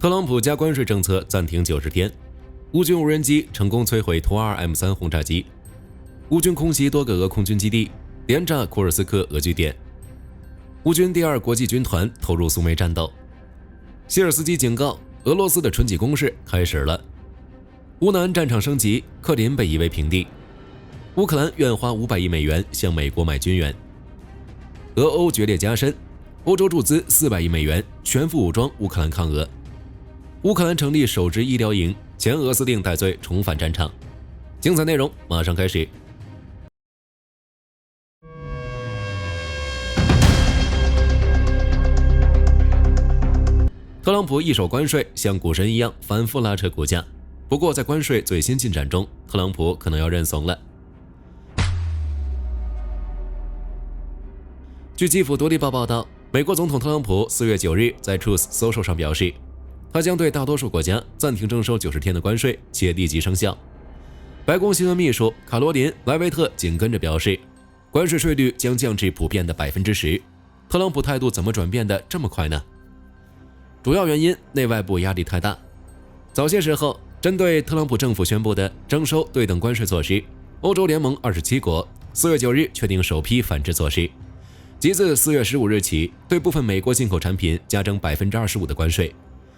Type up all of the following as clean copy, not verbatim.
特朗普加关税政策暂停90天，乌军无人机成功摧毁图2 M3 轰炸机，乌军空袭多个俄空军基地，连炸库尔斯克俄据点。乌军第2国际军团投入苏梅战斗。谢尔斯基警告，俄罗斯的春季攻势开始了。乌南战场升级，克林被夷为平地。乌克兰愿花500亿美元向美国买军援。俄欧决裂加深，欧洲注资400亿美元全副武装乌克兰抗俄。乌克兰成立首支医疗营，前俄司令戴罪重返战场。精彩内容马上开始。特朗普一手关税，像股神一样反复拉扯股价。不过，在关税最新进展中，特朗普可能要认怂了。据基辅独立报报道，美国总统特朗普4月9日在 Truth Social 上表示，他将对大多数国家暂停征收90天的关税，且立即生效。白宫新闻秘书卡罗琳·莱维特紧跟着表示，关税税率将降至普遍的10%。特朗普态度怎么转变的这么快呢？主要原因，内外部压力太大。早些时候，针对特朗普政府宣布的征收对等关税措施，欧洲联盟27国4月9日确定首批反制措施，即自4月15日起对部分美国进口产品加征25%的关税，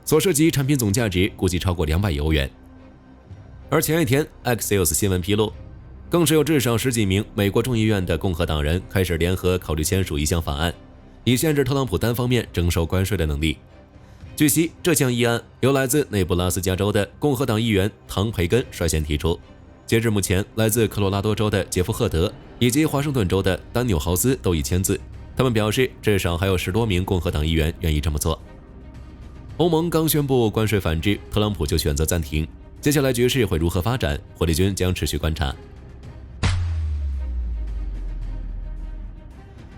所涉及产品总价值估计超过200亿欧元。而前一天 Axios 新闻披露，更是有至少10几名美国众议院的共和党人开始联合考虑签署一项法案，以限制特朗普单方面征收关税的能力。据悉，这项议案由来自内布拉斯加州的共和党议员唐培根率先提出。截至目前，来自科罗拉多州的杰夫·赫德以及华盛顿州的丹纽豪斯都已签字。他们表示，至少还有10多名共和党议员愿意这么做。欧盟刚宣布关税反制，特朗普就选择暂停。接下来局势会如何发展？火力军将持续观察。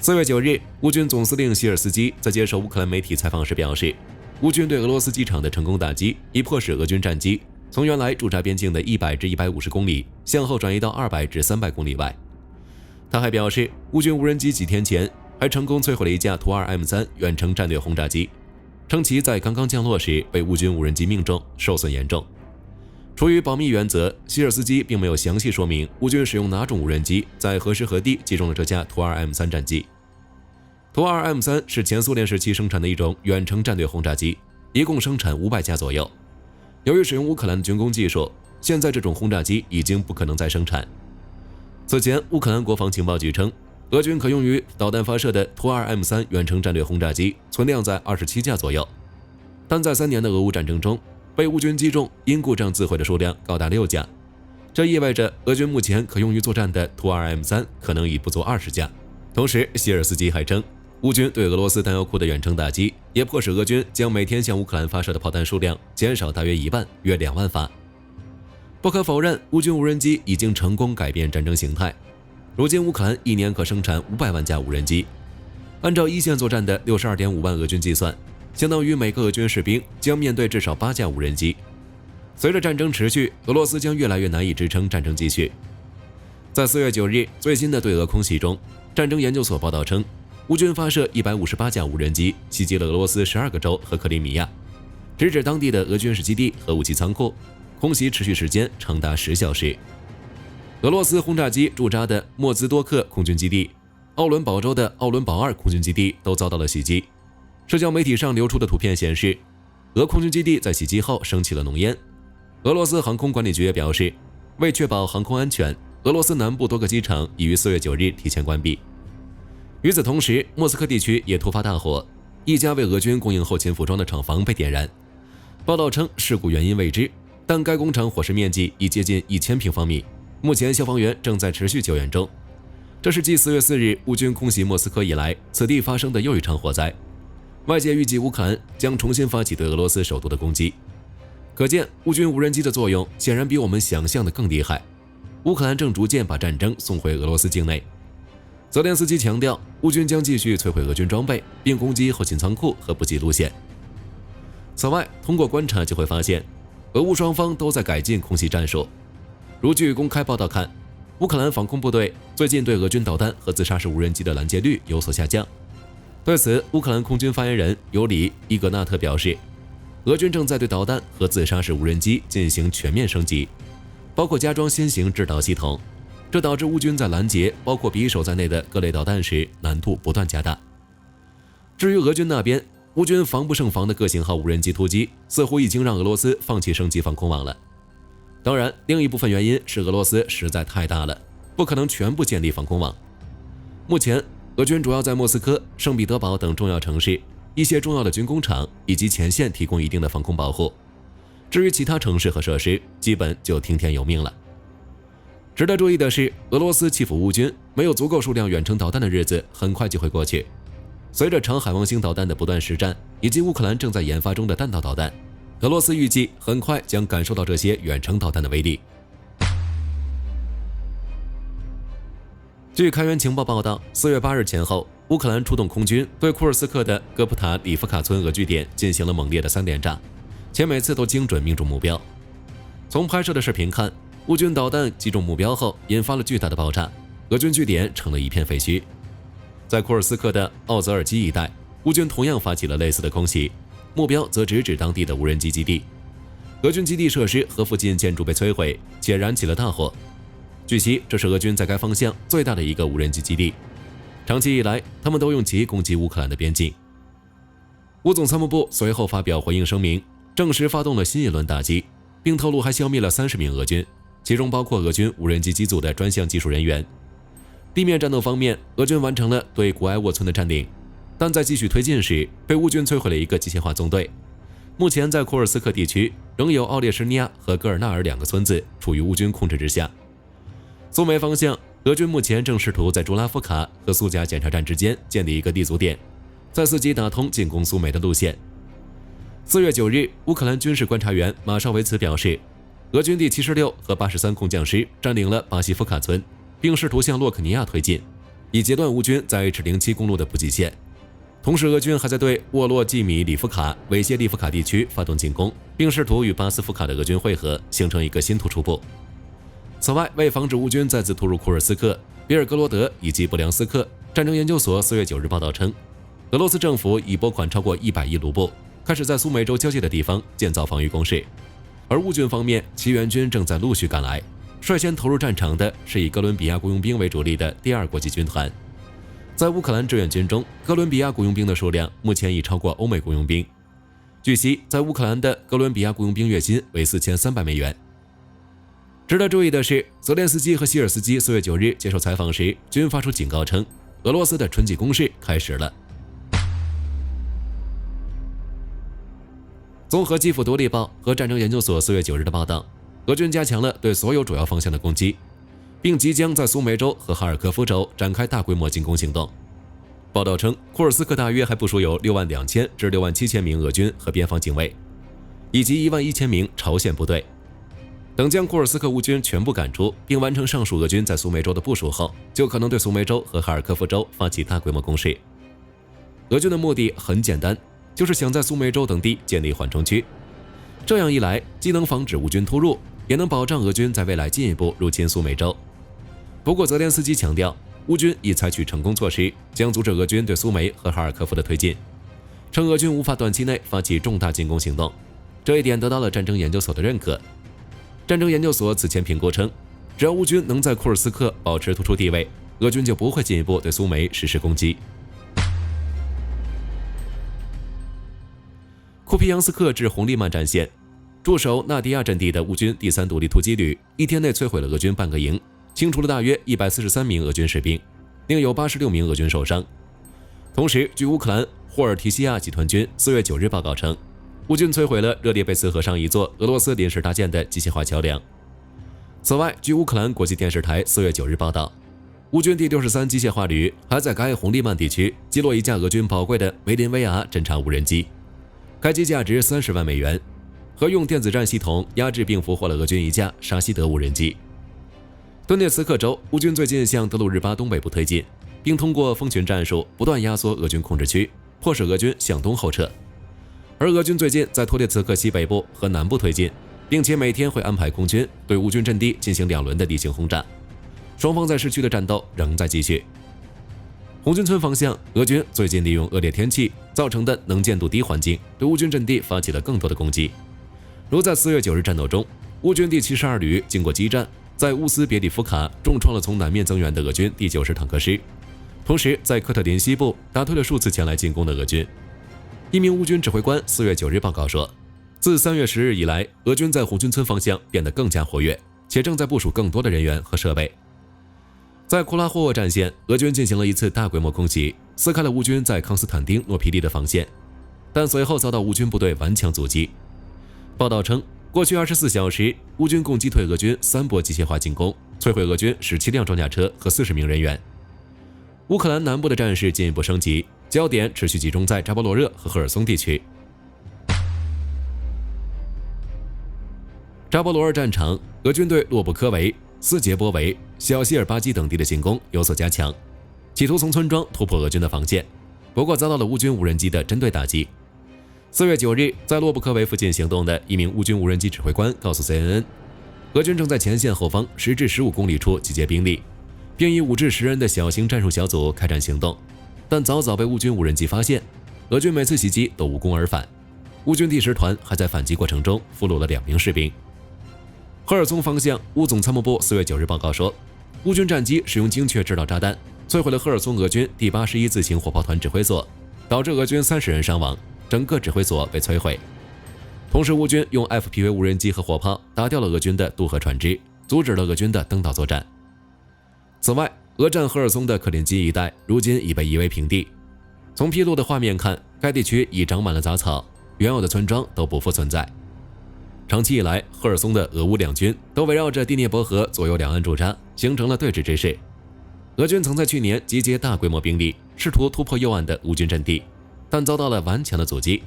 4月9日，乌军总司令希尔斯基在接受乌克兰媒体采访时表示，乌军对俄罗斯机场的成功打击，已迫使俄军战机从原来驻扎边境的100至150公里向后转移到200至300公里外。他还表示，乌军无人机几天前还成功摧毁了一架图2 M3 远程战略轰炸机，称其在刚刚降落时被乌军无人机命中，受损严重。出于保密原则，希尔斯基并没有详细说明乌军使用哪种无人机在何时何地击中了这架图2 M3 战机。图2 M3 是前苏联时期生产的一种远程战略轰炸机，一共生产500架左右。由于使用乌克兰的军工技术，现在这种轰炸机已经不可能再生产。此前，乌克兰国防情报局称，俄军可用于导弹发射的图2 M3 远程战略轰炸机存量在27架左右，但在3年的俄乌战争中，被乌军击中因故障自毁的数量高达6架。这意味着俄军目前可用于作战的图2 M3 可能已不足20架。同时，希尔斯基还称，乌军对俄罗斯弹药库的远程打击，也迫使俄军将每天向乌克兰发射的炮弹数量减少大约1半，约2万发。不可否认，乌军无人机已经成功改变战争形态。如今，乌克兰一年可生产500万架无人机，按照一线作战的62.5万俄军计算，相当于每个俄军士兵将面对至少8架无人机。随着战争持续，俄罗斯将越来越难以支撑战争继续。在4月9日最新的对俄空袭中，战争研究所报道称，乌军发射158架无人机，袭击了俄罗斯12个州和克里米亚，直指当地的俄军事基地和武器仓库。空袭持续时间长达10小时。俄罗斯轰炸机驻扎的莫兹多克空军基地、奥伦堡州的奥伦堡2空军基地都遭到了袭击。社交媒体上流出的图片显示，俄空军基地在袭击后升起了浓烟。俄罗斯航空管理局也表示，为确保航空安全，俄罗斯南部多个机场已于4月9日提前关闭。与此同时，莫斯科地区也突发大火，一家为俄军供应后勤服装的厂房被点燃。报道称事故原因未知，但该工厂火势面积已接近1000平方米，目前消防员正在持续救援中。这是继4月4日乌军空袭莫斯科以来，此地发生的又一场火灾。外界预计乌克兰将重新发起对俄罗斯首都的攻击。可见，乌军无人机的作用显然比我们想象的更厉害。乌克兰正逐渐把战争送回俄罗斯境内。泽连斯基强调，乌军将继续摧毁俄军装备，并攻击后勤仓库和补给路线。此外，通过观察就会发现，俄乌双方都在改进空袭战术。如据公开报道看，乌克兰防空部队最近对俄军导弹和自杀式无人机的拦截率有所下降。对此，乌克兰空军发言人尤里·伊格纳特表示，俄军正在对导弹和自杀式无人机进行全面升级，包括加装新型制导系统，这导致乌军在拦截包括匕首在内的各类导弹时难度不断加大。至于俄军那边，乌军防不胜防的各型号无人机突击似乎已经让俄罗斯放弃升级防空网了。当然，另一部分原因是俄罗斯实在太大了，不可能全部建立防空网。目前，俄军主要在莫斯科、圣彼得堡等重要城市、一些重要的军工厂以及前线提供一定的防空保护。至于其他城市和设施，基本就听天由命了。值得注意的是，俄罗斯欺负乌军没有足够数量远程导弹的日子很快就会过去。随着长海王星导弹的不断实战，以及乌克兰正在研发中的弹道导弹，俄罗斯预计很快将感受到这些远程导弹的威力。据开源情报报道，4月8日前后，乌克兰出动空军对库尔斯克的戈普塔里夫卡村俄据点进行了猛烈的3连炸，且每次都精准命中目标。从拍摄的视频看，乌军导弹击中目标后引发了巨大的爆炸，俄军据点成了一片废墟。在库尔斯克的奥泽尔基一带，乌军同样发起了类似的空袭，目标则直指当地的无人机基地。俄军基地设施和附近建筑被摧毁，且燃起了大火。据悉，这是俄军在该方向最大的一个无人机基地。长期以来，他们都用其攻击乌克兰的边境。乌总参谋部随后发表回应声明，证实发动了新一轮打击，并透露还消灭了30名俄军，其中包括俄军无人机机组的专项技术人员。地面战斗方面，俄军完成了对古埃沃村的占领，但在继续推进时，被乌军摧毁了一个机械化纵队。目前在库尔斯克地区，仍有奥列什尼亚和戈尔纳尔2个村子处于乌军控制之下。苏梅方向，俄军目前正试图在朱拉夫卡和苏贾检查站之间建立一个立足点，再伺机打通进攻苏梅的路线。4月9日，乌克兰军事观察员马绍维茨表示，俄军第76和83空降师占领了巴西夫卡村，并试图向洛克尼亚推进，以截断乌军在 H07 公路的补给线。同时，俄军还在对沃洛季米里夫卡、韦谢利夫卡地区发动进攻，并试图与巴斯夫卡的俄军会合，形成一个新突出部。此外，为防止乌军再次突入库尔斯克、别尔格罗德以及布良斯克，战争研究所4月9日报道称，俄罗斯政府已拨款超过100亿卢布，开始在苏美洲交界的地方建造防御工事。而乌军方面，其援军正在陆续赶来。率先投入战场的是以哥伦比亚雇佣兵为主力的第2国际军团。在乌克兰志愿军中，哥伦比亚雇佣兵的数量目前已超过欧美雇佣兵。据悉，在乌克兰的哥伦比亚雇佣兵月薪为4300美元。值得注意的是，泽连斯基和希尔斯基4月9日接受采访时，均发出警告称，俄罗斯的春季攻势开始了。综合基辅独立报和战争研究所4月9日的报道，俄军加强了对所有主要方向的攻击，并即将在苏梅州和哈尔科夫州展开大规模进攻行动。报道称，库尔斯克大约还部署有62000至67000名俄军和边防警卫，以及11000名朝鲜部队。等将库尔斯克乌军全部赶出，并完成上述俄军在苏梅州的部署后，就可能对苏梅州和哈尔科夫州发起大规模攻势。俄军的目的很简单，就是想在苏梅州等地建立缓冲区，这样一来，既能防止乌军突入，也能保障俄军在未来进一步入侵苏美洲。不过，泽连斯基强调，乌军已采取成功措施，将阻止俄军对苏梅和哈尔科夫的推进，称俄军无法短期内发起重大进攻行动，这一点得到了战争研究所的认可。战争研究所此前评估称，只要乌军能在库尔斯克保持突出地位，俄军就不会进一步对苏梅实施攻击。库皮扬斯克至红利曼战线，驻守纳迪亚阵地的乌军第3独立突击旅一天内摧毁了俄军半个营，清除了大约143名俄军士兵，另有86名俄军受伤。同时，据乌克兰霍尔提西亚集团军4月9日报告称，乌军摧毁了热列贝斯河上一座俄罗斯临时搭建的机械化桥梁。此外，据乌克兰国际电视台4月9日报道，乌军第63机械化旅还在该红利曼地区击落一架俄军宝贵的梅林维亚侦察无人机，该机价值30万美元，和用电子战系统压制并俘获了俄军一架沙希德无人机。顿涅茨克州，乌军最近向德鲁日巴东北部推进，并通过蜂群战术不断压缩俄军控制区，迫使俄军向东后撤。而俄军最近在托列茨克西北部和南部推进，并且每天会安排空军对乌军阵地进行2轮的地形轰炸，双方在市区的战斗仍在继续。红军村方向，俄军最近利用恶劣天气造成的能见度低环境，对乌军阵地发起了更多的攻击。如在4月9日战斗中，乌军第72旅经过激战，在乌斯别里夫卡重创了从南面增援的俄军第90坦克师，同时在科特林西部打退了数次前来进攻的俄军。一名乌军指挥官4月9日报告说，自3月10日以来，俄军在红军村方向变得更加活跃，且正在部署更多的人员和设备。在库拉霍沃战线，俄军进行了一次大规模空袭，撕开了乌军在康斯坦丁诺皮利的防线，但随后遭到乌军部队顽强阻击。报道称，过去24小时，乌军共击退俄军3波机械化进攻，摧毁俄军17辆装甲车和40名人员。乌克兰南部的战事进一步升级，焦点持续集中在扎波罗热和赫尔松地区。扎波罗热战场，俄军对洛布科维、斯捷波维、小希尔巴基等地的进攻有所加强，企图从村庄突破俄军的防线，不过遭到了乌军无人机的针对打击。4月9日，在洛布科维附近行动的一名乌军无人机指挥官告诉 CNN， 俄军正在前线后方10至15公里处集结兵力，并以5至10人的小型战术小组开展行动，但早早被乌军无人机发现，俄军每次袭击都无功而返。乌军第10团还在反击过程中俘虏了2名士兵。赫尔松方向，乌总参谋部4月9日报告说，乌军战机使用精确制导炸弹摧毁了赫尔松俄军第81自行火炮团指挥所，导致俄军30人伤亡，整个指挥所被摧毁。同时，乌军用 FPV 无人机和火炮打掉了俄军的渡河船只，阻止了俄军的登岛作战。此外，俄占赫尔松的克林基一带如今已被夷为平地。从披露的画面看，该地区已长满了杂草，原有的村庄都不复存在。长期以来，赫尔松的俄乌两军都围绕着第聂伯河左右两岸驻扎，形成了对峙之势。俄军曾在去年集结大规模兵力，试图突破右岸的乌军阵地，但遭到了顽强的阻击。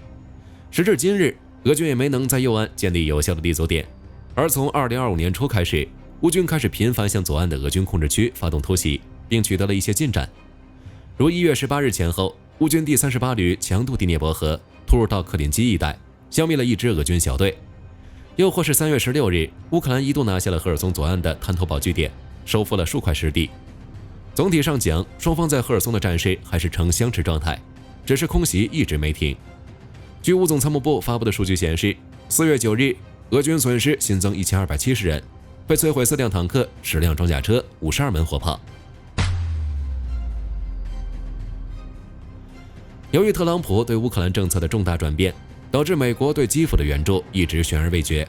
时至今日，俄军也没能在右岸建立有效的立足点。而从2025年初开始，乌军开始频繁向左岸的俄军控制区发动突袭，并取得了一些进展。如1月18日前后，乌军第38旅强渡第聂伯河，突入到克林基一带，消灭了一支俄军小队。又或是3月16日，乌克兰一度拿下了赫尔松左岸的滩头堡据点，收复了数块失地。总体上讲，双方在赫尔松的战事还是呈相持状态，只是空袭一直没停。据乌总参谋部发布的数据显示，4月9日，俄军损失新增1270人，被摧毁4辆坦克、10辆装甲车、52门火炮。由于特朗普对乌克兰政策的重大转变，导致美国对基辅的援助一直悬而未决。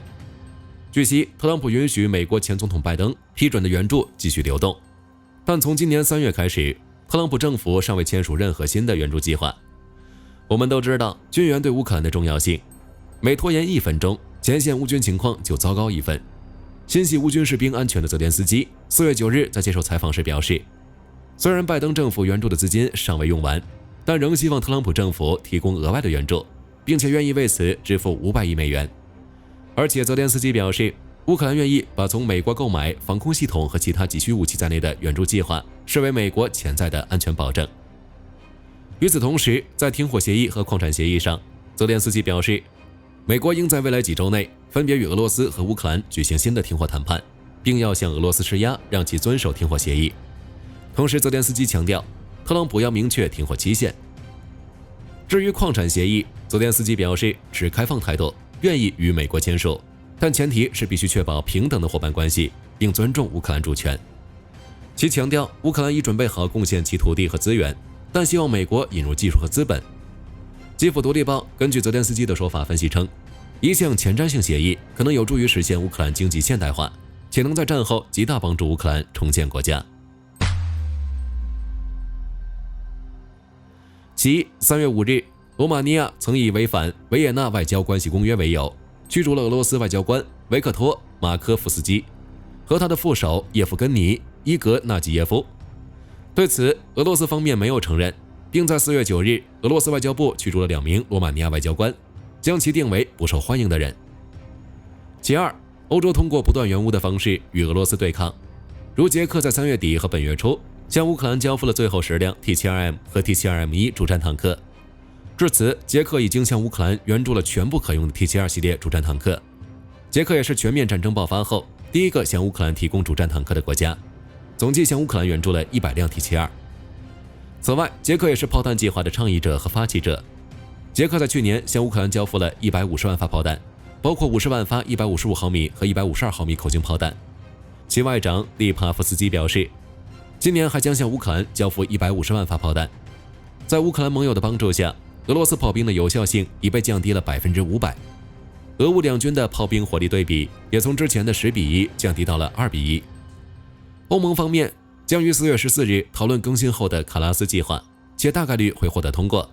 据悉，特朗普允许美国前总统拜登批准的援助继续流动，但从今年3月开始，特朗普政府尚未签署任何新的援助计划。我们都知道军援对乌克兰的重要性，每拖延1分钟，前线乌军情况就糟糕1分。心系乌军士兵安全的泽连斯基4月9日在接受采访时表示，虽然拜登政府援助的资金尚未用完，但仍希望特朗普政府提供额外的援助，并且愿意为此支付500亿美元。而且泽连斯基表示，乌克兰愿意把从美国购买防空系统和其他急需武器在内的援助计划视为美国潜在的安全保证。与此同时，在停火协议和矿产协议上，泽连斯基表示，美国应在未来几周内分别与俄罗斯和乌克兰举行新的停火谈判，并要向俄罗斯施压，让其遵守停火协议。同时，泽连斯基强调，特朗普要明确停火期限。至于矿产协议，泽连斯基表示持开放态度，愿意与美国签署，但前提是必须确保平等的伙伴关系，并尊重乌克兰主权。其强调，乌克兰已准备好贡献其土地和资源，但希望美国引入技术和资本。基辅独立报根据泽连斯基的说法分析称，一项前瞻性协议可能有助于实现乌克兰经济现代化，且能在战后极大帮助乌克兰重建国家。其3月5日，罗马尼亚曾以违反维也纳外交关系公约为由，驱逐了俄罗斯外交官维克托·马科夫斯基和他的副手叶夫根尼·伊格纳吉耶夫。对此，俄罗斯方面没有承认，并在4月9日，俄罗斯外交部驱逐了2名罗马尼亚外交官，将其定为不受欢迎的人。其二，欧洲通过不断援乌的方式与俄罗斯对抗，如捷克在3月底和本月初向乌克兰交付了最后10辆 T72M 和 T72M1 主战坦克。至此，捷克已经向乌克兰援助了全部可用的 T72 系列主战坦克。捷克也是全面战争爆发后第一个向乌克兰提供主战坦克的国家，总计向乌克兰援助了100辆 T72。此外，捷克也是炮弹计划的倡议者和发起者。捷克在去年向乌克兰交付了150万发炮弹，包括50万发155毫米和152毫米口径炮弹。其外长利帕夫斯基表示，今年还将向乌克兰交付150万发炮弹。在乌克兰盟友的帮助下，俄罗斯炮兵的有效性已被降低了500%。俄乌两军的炮兵火力对比也从之前的10:1降低到了2:1。欧盟方面将于4月14日讨论更新后的卡拉斯计划，且大概率会获得通过。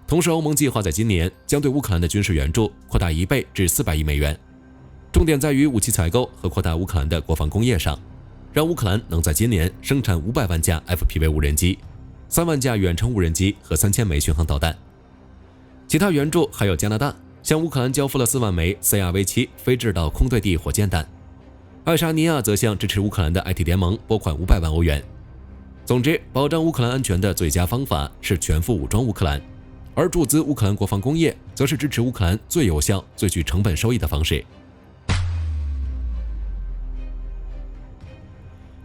同时，欧盟计划在今年将对乌克兰的军事援助扩大1倍至400亿美元，重点在于武器采购和扩大乌克兰的国防工业上，让乌克兰能在今年生产500万架 FPV 无人机、3万架远程无人机和3000枚巡航导弹。其他援助还有加拿大向乌克兰交付了4万枚 CRV-7 非制导空对地火箭弹，爱沙尼亚则向支持乌克兰的 IT 联盟拨款500万欧元。总之，保障乌克兰安全的最佳方法是全副武装乌克兰，而注资乌克兰国防工业则是支持乌克兰最有效、最具成本收益的方式。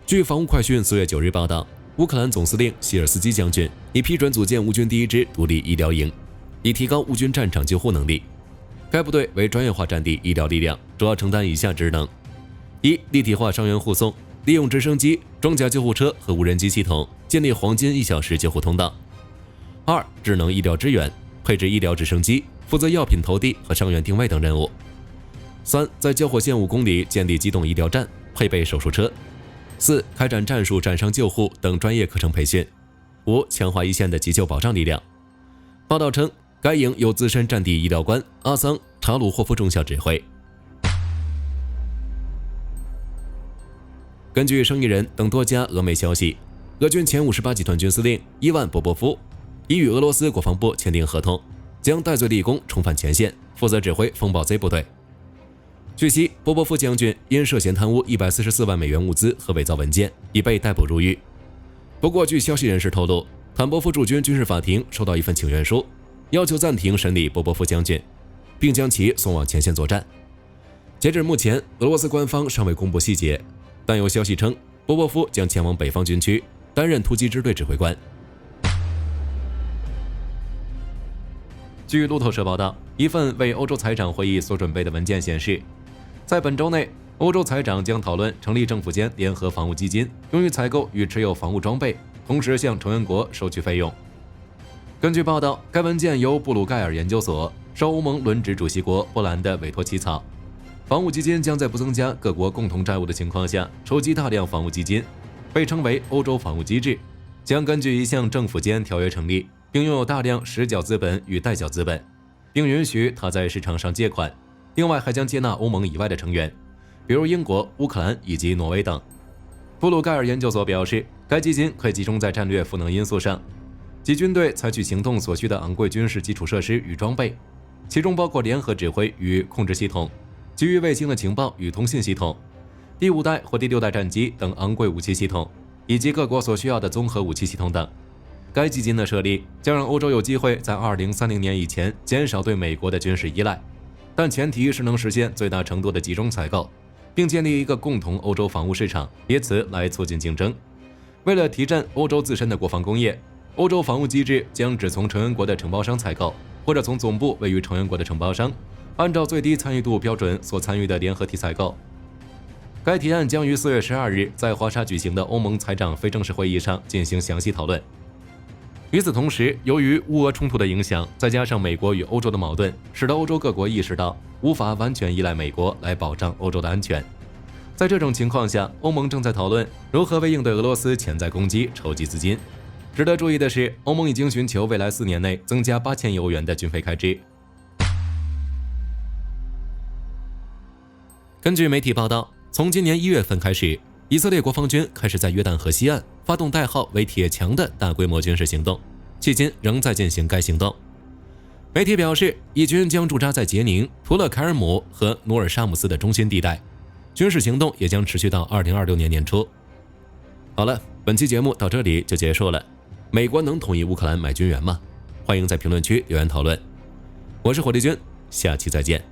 据防务快讯4月9日报道，乌克兰总司令希尔斯基将军已批准组建乌军第1支独立医疗营，以提高乌军战场救护能力。该部队为专业化战地医疗力量，主要承担以下职能：一、立体化伤员护送，利用直升机、装甲救护车和无人机系统建立黄金1小时救护通道；二、智能医疗支援，配置医疗直升机，负责药品投递和伤员定位等任务；三、在交火线5公里建立机动医疗站，配备手术车；四、开展战术战伤救护等专业课程培训；五、强化一线的急救保障力量。报道称，该营由资深战地医疗官阿桑·查鲁霍夫中校指挥。根据生意人等多家俄媒消息，俄军前58集团军司令伊万·波波夫已与俄罗斯国防部签订合同，将戴罪立功，重返前线，负责指挥风暴 Z 部队。据悉，波波夫将军因涉嫌贪污144万美元物资和伪造文件，已被逮捕入狱。不过，据消息人士透露，坦波夫驻军军事法庭收到一份请愿书，要求暂停审理波波夫将军，并将其送往前线作战。截至目前，俄罗斯官方尚未公布细节，但有消息称，波波夫将前往北方军区担任突击支队指挥官。据路透社报道，一份为欧洲财长会议所准备的文件显示，在本周内，欧洲财长将讨论成立政府间联合防务基金，用于采购与持有防务装备，同时向成员国收取费用。根据报道，该文件由布鲁盖尔研究所受欧盟轮值主席国波兰的委托起草。防务基金将在不增加各国共同债务的情况下筹集大量防务基金，被称为欧洲防务机制，将根据一项政府间条约成立，并拥有大量实缴资本与代缴资本，并允许它在市场上借款。另外，还将接纳欧盟以外的成员，比如英国、乌克兰以及挪威等。布鲁盖尔研究所表示，该基金可以集中在战略赋能因素上，即军队采取行动所需的昂贵军事基础设施与装备，其中包括联合指挥与控制系统、基于卫星的情报与通信系统、第5代或第6代战机等昂贵武器系统，以及各国所需要的综合武器系统等。该基金的设立将让欧洲有机会在2030年以前减少对美国的军事依赖，但前提是能实现最大程度的集中采购，并建立一个共同欧洲防务市场，以此来促进竞争。为了提振欧洲自身的国防工业，欧洲防务机制将只从成员国的承包商采购，或者从总部位于成员国的承包商按照最低参与度标准所参与的联合体采购。该提案将于4月12日在华沙举行的欧盟财长非正式会议上进行详细讨论。与此同时，由于乌俄冲突的影响，再加上美国与欧洲的矛盾，使得欧洲各国意识到无法完全依赖美国来保障欧洲的安全。在这种情况下，欧盟正在讨论如何为应对俄罗斯潜在攻击筹集资金。值得注意的是，欧盟已经寻求未来4年内增加8000亿欧元的军费开支。根据媒体报道，从今年1月份开始，以色列国防军开始在约旦河西岸发动代号为铁墙的大规模军事行动，迄今仍在进行该行动。媒体表示，以军将驻扎在杰宁、图勒凯尔姆和努尔沙姆斯的中心地带，军事行动也将持续到2026年年初。好了，本期节目到这里就结束了。美国能同意乌克兰买军援吗？欢迎在评论区留言讨论。我是火力军，下期再见。